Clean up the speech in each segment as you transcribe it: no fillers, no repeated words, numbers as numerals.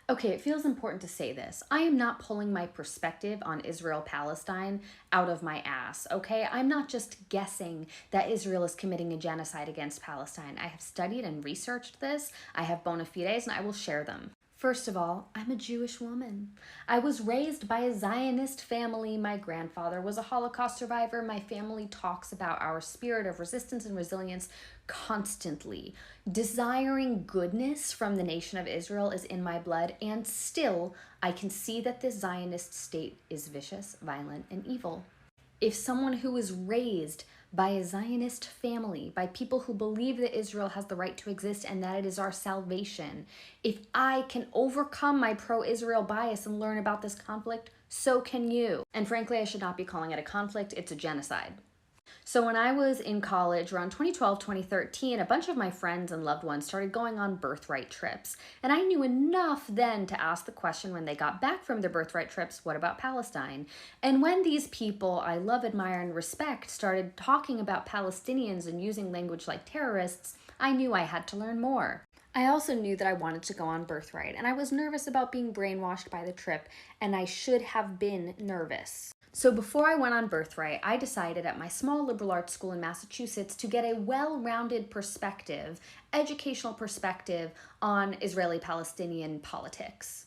Okay, it feels important to say this. I am not pulling my perspective on Israel-Palestine out of my ass, okay? I'm not just guessing that Israel is committing a genocide against Palestine. I have studied and researched this. I have bona fides, and I will share them. First of all, I'm a Jewish woman. I was raised by a Zionist family. My grandfather was a Holocaust survivor. My family talks about our spirit of resistance and resilience constantly. Desiring goodness from the nation of Israel is in my blood, and still, I can see that this Zionist state is vicious, violent, and evil. If someone who was raised by a Zionist family, by people who believe that Israel has the right to exist and that it is our salvation, if I can overcome my pro-Israel bias and learn about this conflict, so can you. And frankly, I should not be calling it a conflict, it's a genocide. So when I was in college, around 2012, 2013, a bunch of my friends and loved ones started going on birthright trips. And I knew enough then to ask the question when they got back from their birthright trips, what about Palestine? And when these people I love, admire, and respect started talking about Palestinians and using language like terrorists, I knew I had to learn more. I also knew that I wanted to go on birthright, and I was nervous about being brainwashed by the trip, and I should have been nervous. So before I went on birthright, I decided at my small liberal arts school in Massachusetts to get a well-rounded perspective, educational perspective on Israeli-Palestinian politics.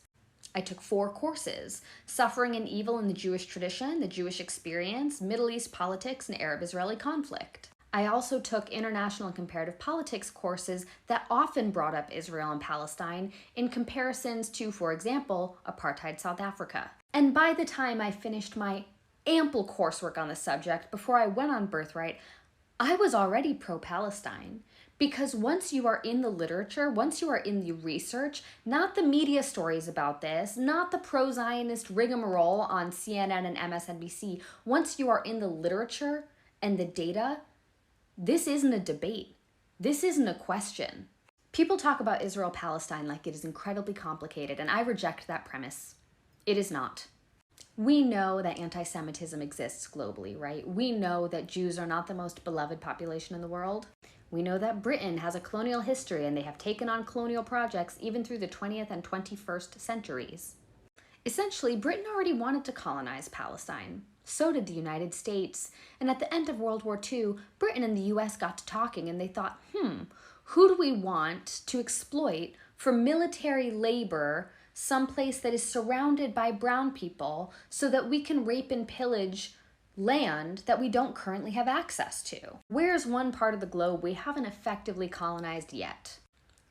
I took 4 courses: Suffering and Evil in the Jewish Tradition, The Jewish Experience, Middle East Politics, and Arab-Israeli Conflict. I also took international and comparative politics courses that often brought up Israel and Palestine in comparisons to, for example, apartheid South Africa. And by the time I finished my ample coursework on the subject before I went on birthright, I was already pro-Palestine. Because once you are in the literature, once you are in the research, not the media stories about this, not the pro-Zionist rigmarole on CNN and MSNBC, once you are in the literature and the data, this isn't a debate. This isn't a question. People talk about Israel-Palestine like it is incredibly complicated, and I reject that premise. It is not. We know that anti-Semitism exists globally, right? We know that Jews are not the most beloved population in the world. We know that Britain has a colonial history and they have taken on colonial projects even through the 20th and 21st centuries. Essentially, Britain already wanted to colonize Palestine. So did the United States. And at the end of World War II, Britain and the US got to talking and they thought, who do we want to exploit for military labor someplace that is surrounded by brown people so that we can rape and pillage land that we don't currently have access to? Where's one part of the globe we haven't effectively colonized yet?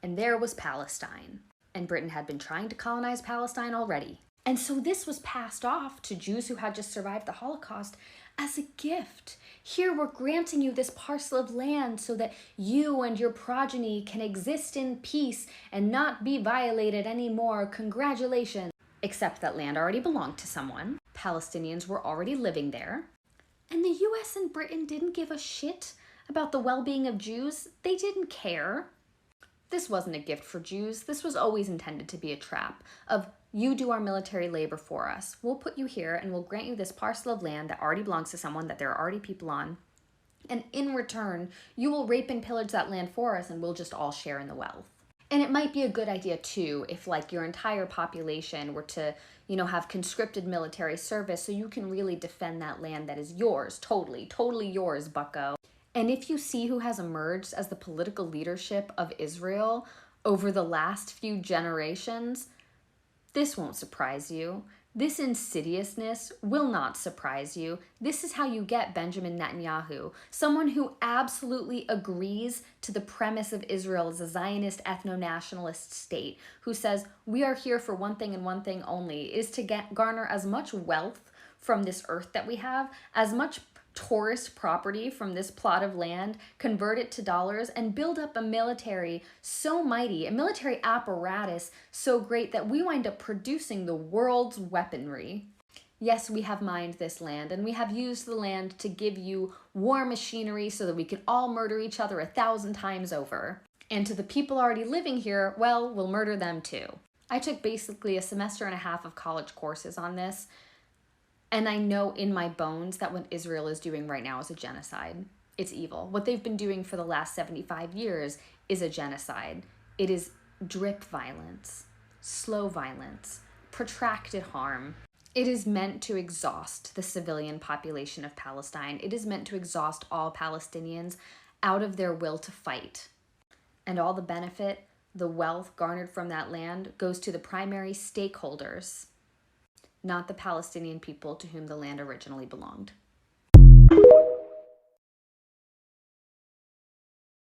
And there was Palestine. And Britain had been trying to colonize Palestine already. And so this was passed off to Jews who had just survived the Holocaust as a gift. Here we're granting you this parcel of land so that you and your progeny can exist in peace and not be violated anymore. Congratulations. Except that land already belonged to someone. Palestinians were already living there. And the US and Britain didn't give a shit about the well-being of Jews. They didn't care. This wasn't a gift for Jews. This was always intended to be a trap of, you do our military labor for us. We'll put you here and we'll grant you this parcel of land that already belongs to someone, that there are already people on. And in return, you will rape and pillage that land for us and we'll just all share in the wealth. And it might be a good idea too if like your entire population were to, have conscripted military service so you can really defend that land that is yours, totally yours, bucko. And if you see who has emerged as the political leadership of Israel over the last few generations, this won't surprise you. This insidiousness will not surprise you. This is how you get Benjamin Netanyahu, someone who absolutely agrees to the premise of Israel as a Zionist ethno-nationalist state, who says, we are here for one thing and one thing only, is to garner as much wealth from this earth that we have, as much tourist property from this plot of land, convert it to dollars, and build up a military so mighty, a military apparatus so great that we wind up producing the world's weaponry. Yes, we have mined this land, and we have used the land to give you war machinery so that we can all murder each other 1,000 times over. And to the people already living here, well, we'll murder them too. I took basically a semester and a half of college courses on this, and I know in my bones that what Israel is doing right now is a genocide. It's evil. What they've been doing for the last 75 years is a genocide. It is drip violence. slow violence, protracted harm. It is meant to exhaust the civilian population of Palestine. It is meant to exhaust all Palestinians out of their will to fight. And all the benefit, the wealth garnered from that land goes to the primary stakeholders, not the Palestinian people to whom the land originally belonged.